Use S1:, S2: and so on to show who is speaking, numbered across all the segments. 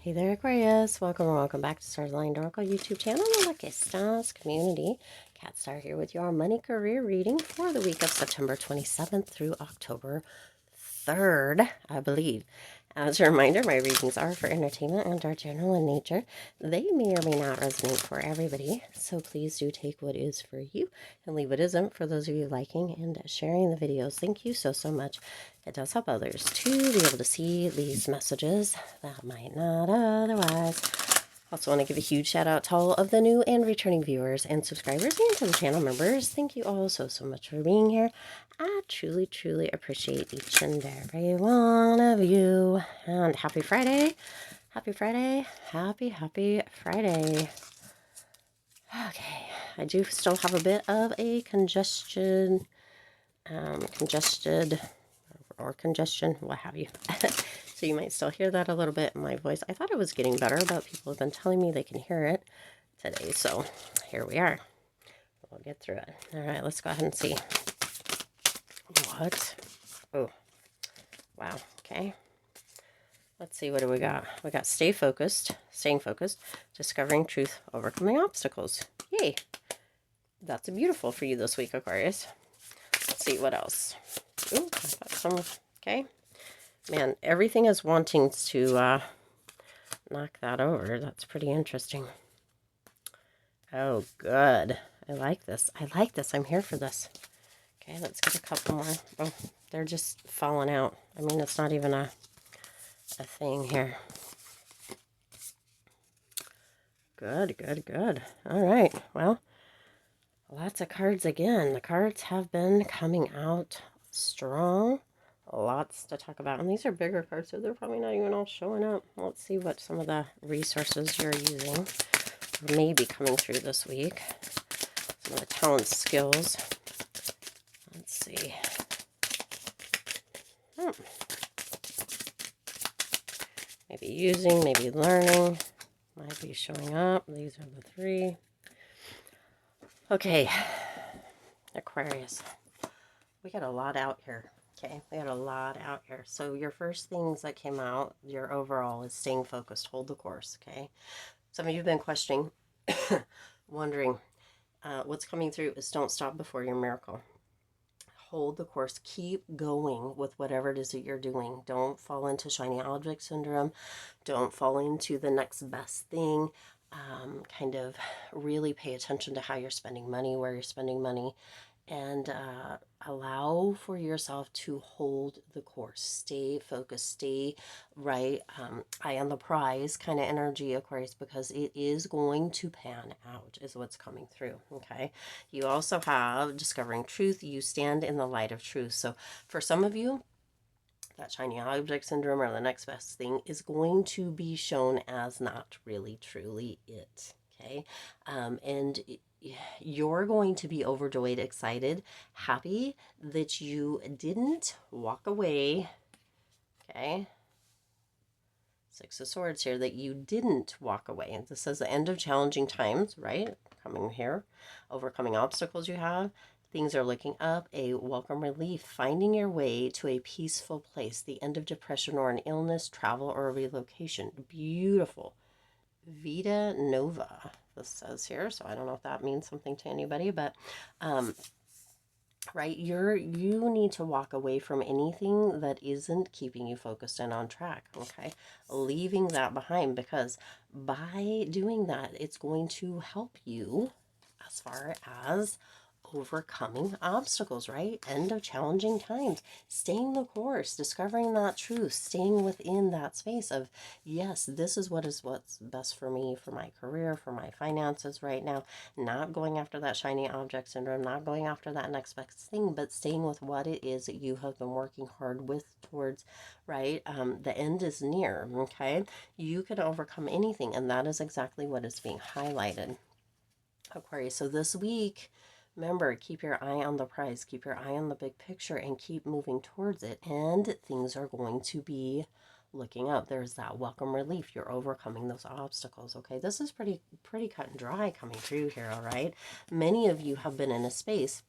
S1: Hey there, Aquarius. Welcome or welcome back to Stars Aligned Oracle YouTube channel, the Lucky Stars community. Cat Star here with your money career reading for the week of September 27th through October 3rd, I believe. As a reminder, my readings are for entertainment and are general in nature. They may or may not resonate for everybody, so please do take what is for you and leave what isn't for those of you liking and sharing the videos. Thank you so much. It does help others to be able to see these messages that might not otherwise. Also want to give a huge shout out to all of the new and returning viewers and subscribers and to the channel members. Thank you all so much for being here. I truly appreciate each and every one of you. And happy Friday. Happy Friday. Happy Friday. Okay, I do still have a bit of a congestion, congestion, what have you. So you might still hear that a little bit in my voice. I thought it was getting better, but people have been telling me they can hear it today. So here we are. We'll get through it. All right, let's go ahead and see. What? Oh, wow. Okay. Let's see. What do we got? We got staying focused, discovering truth, overcoming obstacles. Yay. That's beautiful for you this week, Aquarius. Let's see what else. Ooh, I got some. Okay. Man, everything is wanting to knock that over. That's pretty interesting. Oh, good. I like this. I'm here for this. Okay, let's get a couple more. Oh, they're just falling out. I mean, it's not even a thing here. Good. All right. Well, lots of cards again. The cards have been coming out strong. Lots to talk about. And these are bigger cards, so they're probably not even all showing up. Let's see what some of the resources you're using may be coming through this week. Some of the talents, skills. Let's see. Maybe using, maybe learning. Might be showing up. These are the three. Okay. Aquarius. We got a lot out here. Okay, we got a lot out here. So your first things that came out, your overall is staying focused, hold the course, okay? Some of you have been questioning, wondering, what's coming through is don't stop before your miracle. Hold the course, keep going with whatever it is that you're doing. Don't fall into shiny object syndrome. Don't fall into the next best thing. Kind of really pay attention to how you're spending money, where you're spending money, and allow for yourself to hold the course. Stay focused, stay right, eye on the prize kind of energy, Aquarius, because it is going to pan out is what's coming through, okay? You also have discovering truth. You stand in the light of truth. So for some of you, that shiny object syndrome or the next best thing is going to be shown as not really truly it, okay? And you're going to be overjoyed, excited, happy that you didn't walk away, okay? Six of Swords here, that you didn't walk away. And this says the end of challenging times, right? Coming here, overcoming obstacles you have. Things are looking up, a welcome relief, finding your way to a peaceful place, the end of depression or an illness, travel, or a relocation. Beautiful. Vita Nova, this says here, so I don't know if that means something to anybody, but right, you need to walk away from anything that isn't keeping you focused and on track, okay? Leaving that behind, because by doing that, it's going to help you as far as overcoming obstacles, right? End of challenging times, staying the course, discovering that truth, staying within that space of, yes, this is what's best for me, for my career, for my finances right now. Not going after that shiny object syndrome, not going after that next best thing, but staying with what it is that you have been working hard towards, right? The end is near, okay? You can overcome anything, and that is exactly what is being highlighted, Aquarius. So this week, remember, keep your eye on the prize, keep your eye on the big picture, and keep moving towards it. And things are going to be looking up. There's that welcome relief. You're overcoming those obstacles, okay? This is pretty cut and dry coming through here, all right? Many of you have been in a space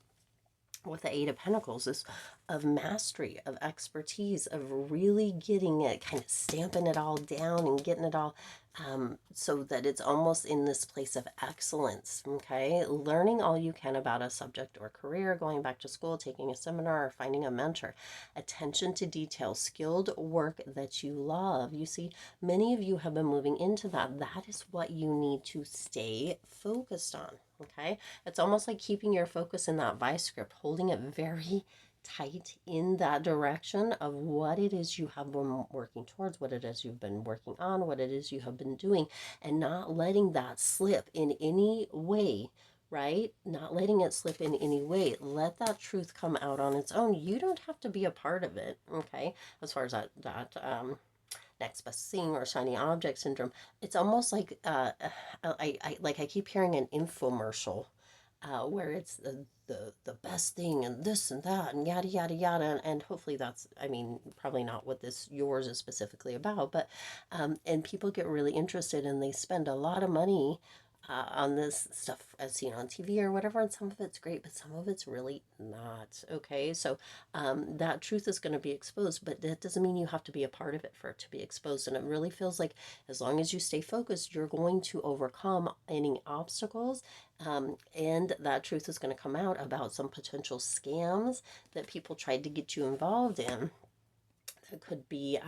S1: with the Eight of Pentacles is of mastery, of expertise, of really getting it, kind of stamping it all down and getting it all so that it's almost in this place of excellence, okay? Learning all you can about a subject or career, going back to school, taking a seminar, or finding a mentor. Attention to detail, skilled work that you love. You see, many of you have been moving into that. That is what you need to stay focused on, okay? It's almost like keeping your focus in that vice grip, holding it very tight in that direction of what it is you have been working towards, what it is you've been working on, what it is you have been doing, and not letting that slip in any way, right? Not letting it slip in any way. Let that truth come out on its own. You don't have to be a part of it, okay? As far as that next best thing or shiny object syndrome, it's almost like I keep hearing an infomercial where it's the best thing and this and that and yada yada yada, and hopefully that's, I mean, probably not what this yours is specifically about, but and people get really interested and they spend a lot of money on this stuff as seen on TV or whatever, and some of it's great, but some of it's really not, okay? So that truth is going to be exposed, but that doesn't mean you have to be a part of it for it to be exposed. And it really feels like as long as you stay focused, you're going to overcome any obstacles, and that truth is going to come out about some potential scams that people tried to get you involved in. That could be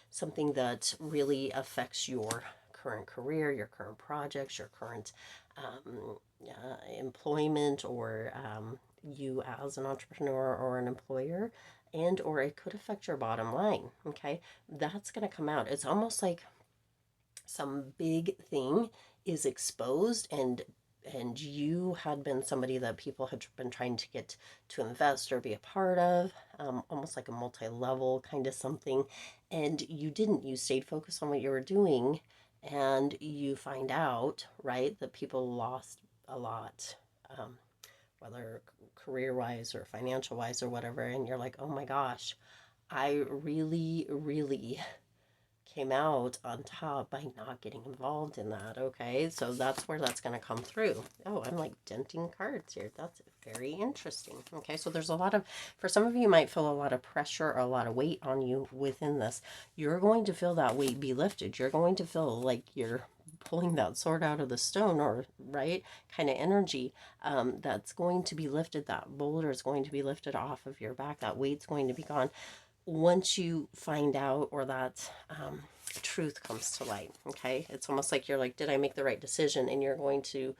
S1: something that really affects your current career, your current projects, your current employment, or you as an entrepreneur or an employer, and or it could affect your bottom line, okay? That's going to come out. It's almost like some big thing is exposed, and you had been somebody that people had been trying to get to invest or be a part of, almost like a multi-level kind of something, and you didn't. You stayed focused on what you were doing, and you find out, right, that people lost a lot, whether career-wise or financial-wise or whatever, and you're like, oh my gosh, I really, really came out on top by not getting involved in that, okay? So that's where that's going to come through. Oh, I'm like denting cards here. That's very interesting. Okay, so there's a lot of, for some of you might feel a lot of pressure or a lot of weight on you within this. You're going to feel that weight be lifted. You're going to feel like you're pulling that sword out of the stone, or right kind of energy that's going to be lifted. That boulder is going to be lifted off of your back. That weight's going to be gone once you find out, or that truth comes to light, okay? It's almost like you're like, did I make the right decision? And you're going to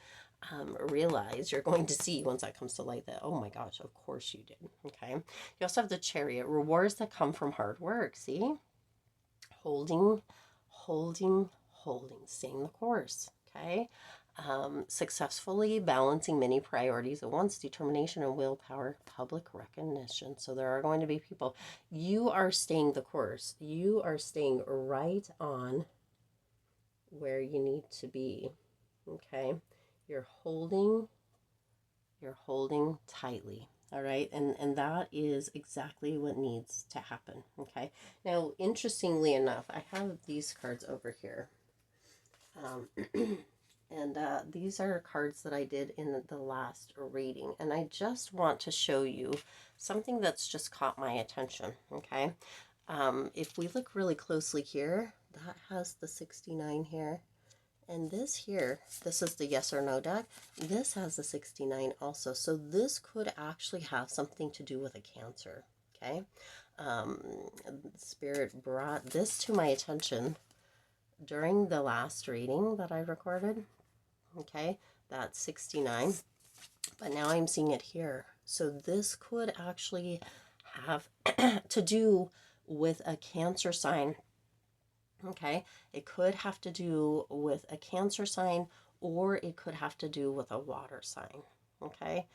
S1: realize, you're going to see once that comes to light that, oh my gosh, of course you did, okay? You also have the Chariot, rewards that come from hard work, see? Holding, holding, holding, staying the course, okay? Successfully balancing many priorities at once, determination and willpower, public recognition. So there are going to be people, you are staying the course. You are staying right on where you need to be, okay? You're holding tightly, all right? And that is exactly what needs to happen, okay? Now, interestingly enough, I have these cards over here. And these are cards that I did in the last reading. And I just want to show you something that's just caught my attention, okay? If we look really closely here, that has the 69 here. And this here, this is the yes or no deck. This has the 69 also. So this could actually have something to do with a Cancer, okay? Spirit brought this to my attention during the last reading that I recorded. Okay, that's 69, but now I'm seeing it here. So this could actually have to do with a Cancer sign. Okay, it could have to do with a Cancer sign, or it could have to do with a water sign. Okay,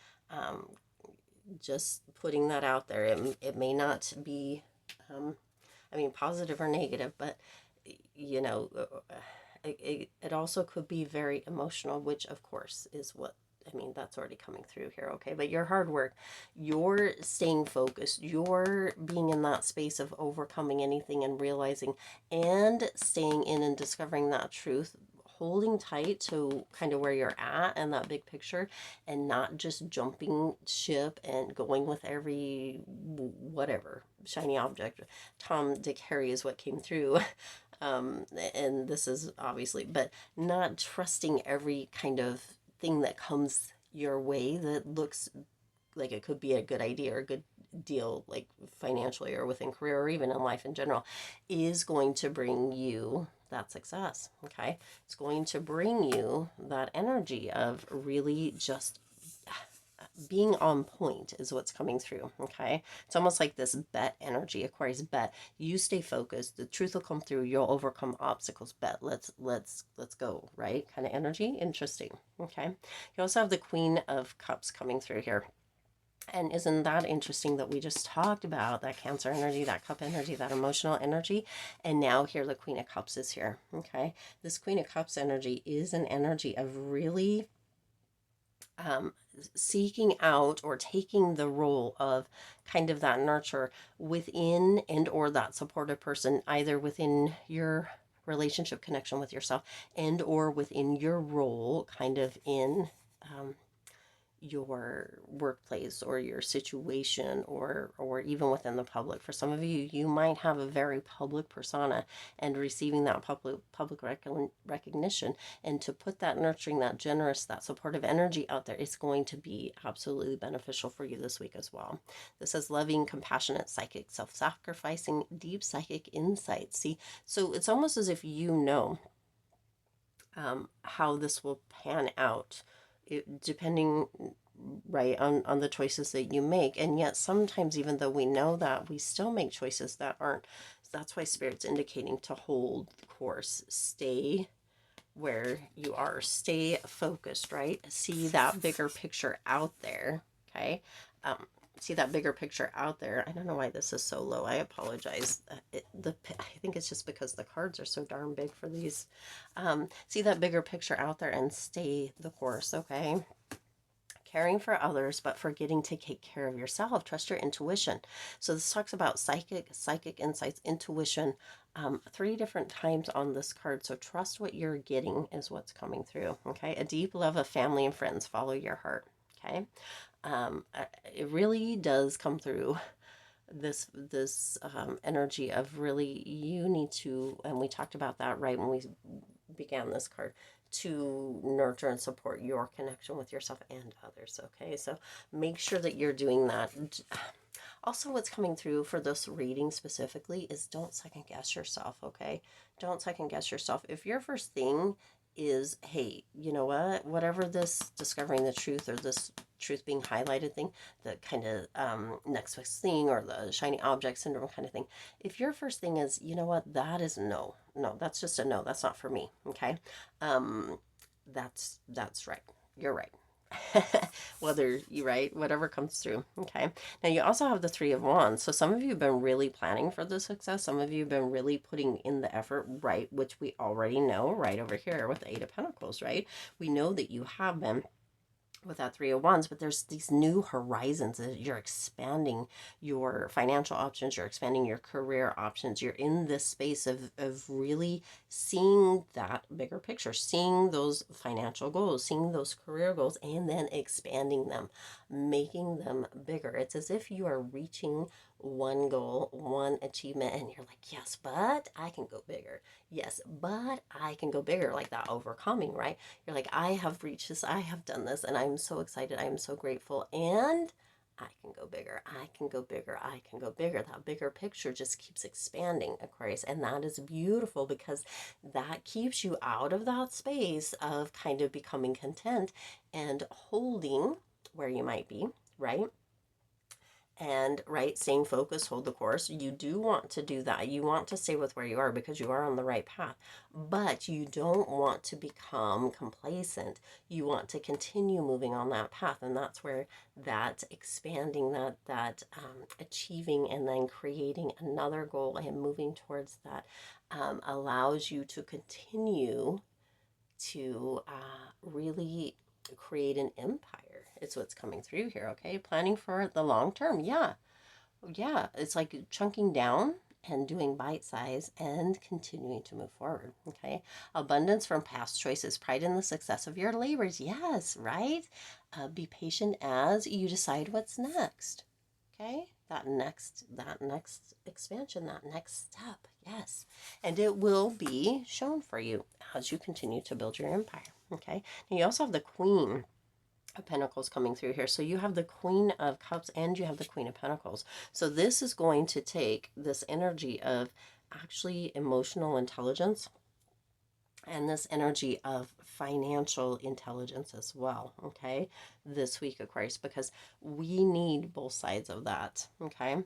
S1: just putting that out there. It may not be, I mean, positive or negative, but you know, it also could be very emotional, which of course is what, I mean, that's already coming through here, okay? But your hard work, you're staying focused, you're being in that space of overcoming anything and realizing and staying in and discovering that truth, holding tight to kind of where you're at and that big picture, and not just jumping ship and going with every whatever shiny object. Tom, Dick, Harry is what came through. And this is obviously, but not trusting every kind of thing that comes your way that looks like it could be a good idea or a good deal, like financially or within career or even in life in general, is going to bring you that success. Okay, it's going to bring you that energy of really just being on point is what's coming through. Okay, it's almost like this bet energy. Aquarius, bet. You stay focused, the truth will come through, you'll overcome obstacles. Bet. Let's go, right? Kind of energy. Interesting. Okay, you also have the Queen of Cups coming through here. And isn't that interesting that we just talked about that Cancer energy, that Cup energy, that emotional energy, and now here the Queen of Cups is here. Okay, this Queen of Cups energy is an energy of really seeking out or taking the role of kind of that nurture within and or that supportive person, either within your relationship connection with yourself and or within your role kind of in your workplace or your situation, or even within the public. For some of you, you might have a very public persona, and receiving that public recognition, and to put that nurturing, that generous, that supportive energy out there, it's going to be absolutely beneficial for you this week as well. This is loving, compassionate, psychic, self-sacrificing, deep psychic insights. See, so it's almost as if you know how this will pan out, depending, right, on the choices that you make. And yet sometimes, even though we know that, we still make choices that aren't. That's why Spirit's indicating to hold the course, stay where you are, stay focused, right? See that bigger picture out there. Okay, see that bigger picture out there. I don't know why this is so low. I apologize. I think it's just because the cards are so darn big for these. See that bigger picture out there and stay the course. Okay, caring for others, but forgetting to take care of yourself. Trust your intuition. So this talks about psychic insights, intuition, 3 different times on this card. So trust what you're getting is what's coming through. Okay, a deep love of family and friends. Follow your heart. Okay, it really does come through this energy of really, you need to, and we talked about that right when we began this card, to nurture and support your connection with yourself and others. Okay, so make sure that you're doing that. Also, what's coming through for this reading specifically is don't second guess yourself. Okay, don't second guess yourself. If your first thing is, hey, you know what, whatever this discovering the truth or this truth being highlighted thing, the kind of next best thing, or the shiny object syndrome kind of thing, if your first thing is, you know what, that is no, that's just a no, that's not for me. Okay, that's right, you're right. Whether you right, whatever comes through. Okay, now you also have the 3 of Wands. So some of you have been really planning for the success. Some of you have been really putting in the effort, right, which we already know right over here with the 8 of Pentacles, right? We know that you have been with that 3 of Wands, but there's these new horizons. You're expanding your financial options, you're expanding your career options, you're in this space of really seeing that bigger picture, seeing those financial goals, seeing those career goals, and then expanding them, making them bigger. It's as if you are reaching one goal, one achievement, and you're like, yes, but I can go bigger. Yes, but I can go bigger, like that overcoming, right? You're like, I have reached this, I have done this, and I'm so excited, I'm so grateful, and I can go bigger, I can go bigger, I can go bigger. That bigger picture just keeps expanding, Aquarius, and that is beautiful because that keeps you out of that space of kind of becoming content and holding where you might be, right? And right, staying focused, hold the course. You do want to do that. You want to stay with where you are because you are on the right path, but you don't want to become complacent. You want to continue moving on that path, and that's where that expanding, that achieving, and then creating another goal and moving towards that allows you to continue to really create an empire. It's what's coming through here. Okay, planning for the long term. Yeah, it's like chunking down and doing bite size and continuing to move forward. Okay. Abundance from past choices, pride in the success of your labors. Yes, right? Be patient as you decide what's next. Okay. That next expansion, that next step. Yes. And it will be shown for you as you continue to build your empire. Okay. And you also have the Queen of Pentacles coming through here. So you have the Queen of Cups and you have the Queen of Pentacles. So this is going to take this energy of actually emotional intelligence and this energy of financial intelligence as well, okay, this week, Aquarius, because we need both sides of that, okay?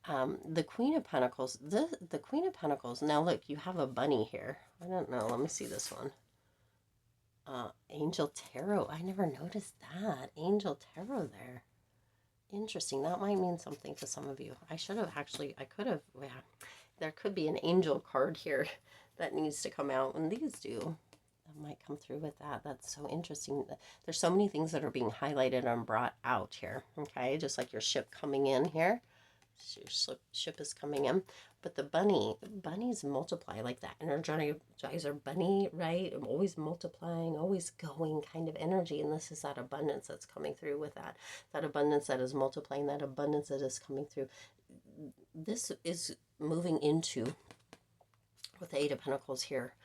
S1: The Queen of Pentacles, the Queen of Pentacles, now look, you have a bunny here. I don't know, let me see this one. Angel Tarot. I never noticed that. Angel Tarot there. Interesting. That might mean something to some of you. I should have actually, I could have, yeah. There could be an angel card here that needs to come out, and these do. That might come through with that. That's so interesting. There's so many things that are being highlighted and brought out here, okay? Just like your ship coming in here. Your ship is coming in, but the bunnies multiply, like that energizer bunny, right? Always multiplying, always going kind of energy. And this is that abundance that's coming through with that abundance that is multiplying, that abundance that is coming through. This is moving into, with the Eight of Pentacles here,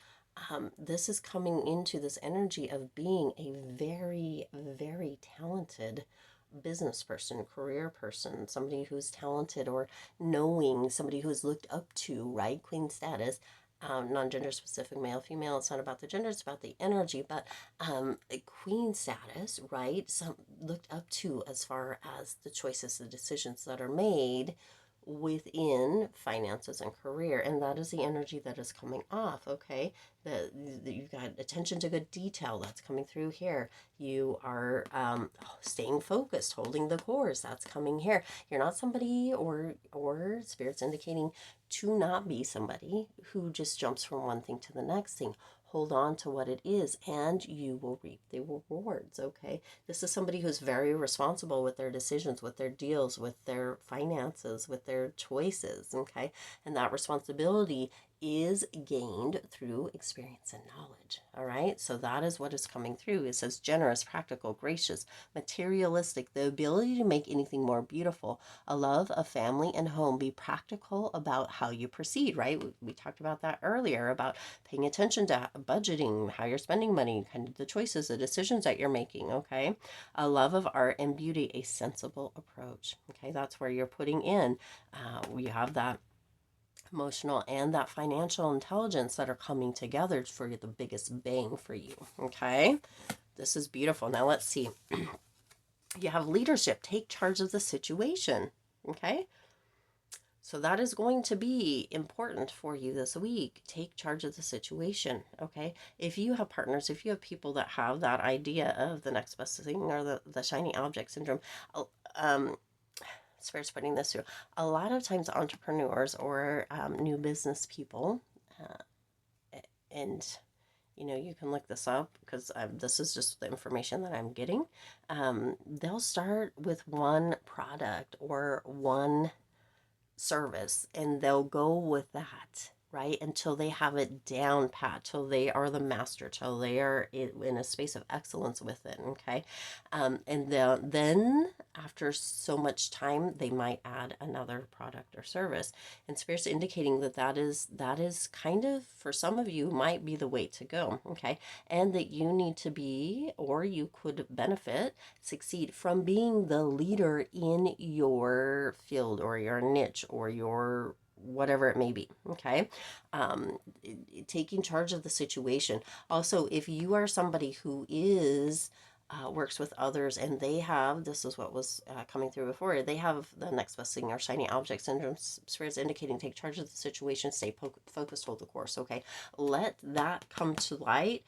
S1: this is coming into this energy of being a very, very talented business person, career person, somebody who's talented or knowing, somebody who's looked up to, right? Queen status, non-gender specific, male, female. It's not about the gender, it's about the energy, but queen status, right? Some looked up to as far as the choices, the decisions that are made within finances and career, and that is the energy that is coming off, okay? You've got attention to good detail that's coming through here. You are staying focused, holding the course, that's coming here. You're not somebody, or spirit's indicating to not be somebody who just jumps from one thing to the next thing. Hold on to what it is and you will reap the rewards, okay? This is somebody who's very responsible with their decisions, with their deals, with their finances, with their choices, okay? And that responsibility is gained through experience and knowledge, all right? So that is what is coming through. It says generous, practical, gracious, materialistic, the ability to make anything more beautiful, a love of family and home, be practical about how you proceed, right? We talked about that earlier, about paying attention to budgeting, how you're spending money, kind of the choices, the decisions that you're making, okay? A love of art and beauty, a sensible approach, okay? That's where you're putting in, we have that emotional and that financial intelligence that are coming together for the biggest bang for you, okay? This is beautiful. Now let's see. You have leadership, take charge of the situation, okay? So that is going to be important for you this week. Take charge of the situation, okay? If you have partners, if you have people that have that idea of the next best thing or the shiny object syndrome, Spirit's putting this through. A lot of times entrepreneurs or new business people, and you know, you can look this up because this is just the information that I'm getting. They'll start with one product or one service and they'll go with that, right, until they have it down pat, till they are the master, till they are in a space of excellence with it, okay? And then after so much time they might add another product or service, and Spirit's indicating that is kind of, for some of you, might be the way to go, okay? And that you need to be, or you could benefit, succeed from being the leader in your field or your niche or your whatever it may be, okay? Taking charge of the situation. Also, if you are somebody who is works with others and they have, this is what was coming through before, they have the next best thing or shiny object syndrome, Spirit's indicating take charge of the situation, stay focused, hold the course, okay? Let that come to light,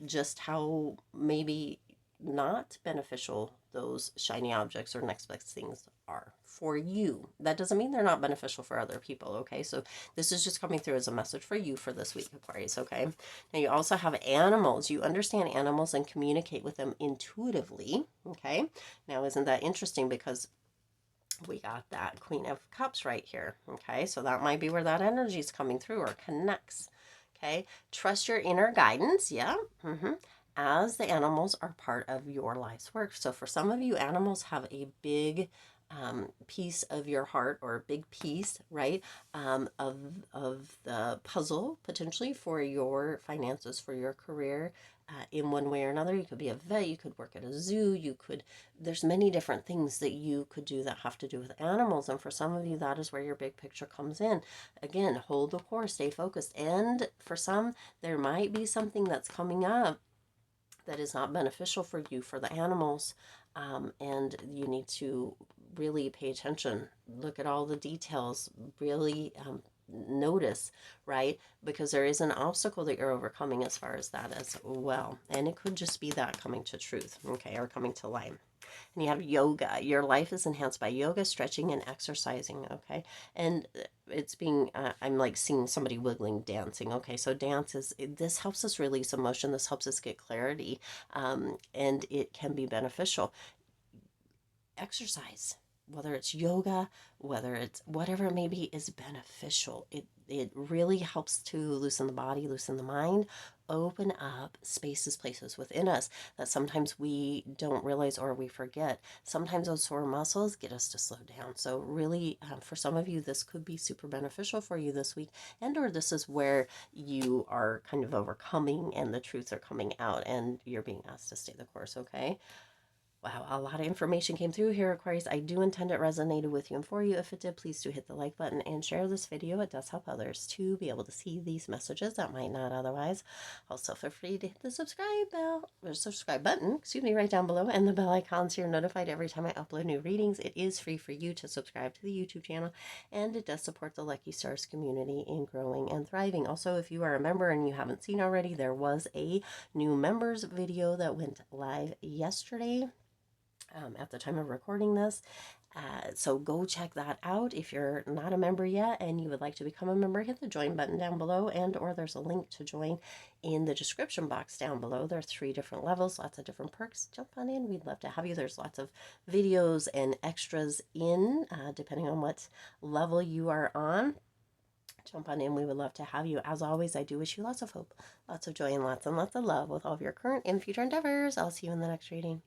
S1: just how maybe not beneficial those shiny objects or next best things are for you. That doesn't mean they're not beneficial for other people, okay? So this is just coming through as a message for you for this week, Aquarius, okay? Now you also have animals. You understand animals and communicate with them intuitively, okay? Now isn't that interesting, because we got that Queen of Cups right here. Okay, so that might be where that energy is coming through or connects. Okay, trust your inner guidance. Yeah. As the animals are part of your life's work. So for some of you, animals have a big piece of your heart, or a big piece, right, of the puzzle potentially for your finances, for your career. In one way or another, you could be a vet, you could work at a zoo, you could, there's many different things that you could do that have to do with animals. And for some of you, that is where your big picture comes in. Again, hold the course, stay focused. And for some, there might be something that's coming up that is not beneficial for you, for the animals. And you need to really pay attention, look at all the details, really notice, right? Because there is an obstacle that you're overcoming as far as that as well. And it could just be that coming to truth, okay, or coming to light. And you have yoga. Your life is enhanced by yoga, stretching, and exercising. Okay. And it's being, I'm like seeing somebody wiggling, dancing. Okay. So dance is, this helps us release emotion. This helps us get clarity. And it can be beneficial. Exercise, whether it's yoga, whether it's whatever it may be, is beneficial. It really helps to loosen the body, loosen the mind, open up spaces, places within us that sometimes we don't realize or we forget. Sometimes those sore muscles get us to slow down. So really, for some of you, this could be super beneficial for you this week, and or this is where you are kind of overcoming and the truths are coming out and you're being asked to stay the course, okay? Wow, a lot of information came through here, Aquarius. I do intend it resonated with you and for you. If it did, please do hit the like button and share this video. It does help others to be able to see these messages that might not otherwise. Also, feel free to hit the subscribe bell, or subscribe button, excuse me, right down below, and the bell icon so you're notified every time I upload new readings. It is free for you to subscribe to the YouTube channel, and it does support the Lucky Stars community in growing and thriving. Also, if you are a member and you haven't seen already, there was a new members video that went live yesterday. At the time of recording this. So go check that out. If you're not a member yet and you would like to become a member, hit the join button down below, and or there's a link to join in the description box down below. There are 3 different levels, lots of different perks. Jump on in. We'd love to have you. There's lots of videos and extras in, depending on what level you are on. Jump on in. We would love to have you. As always, I do wish you lots of hope, lots of joy, and lots of love with all of your current and future endeavors. I'll see you in the next reading.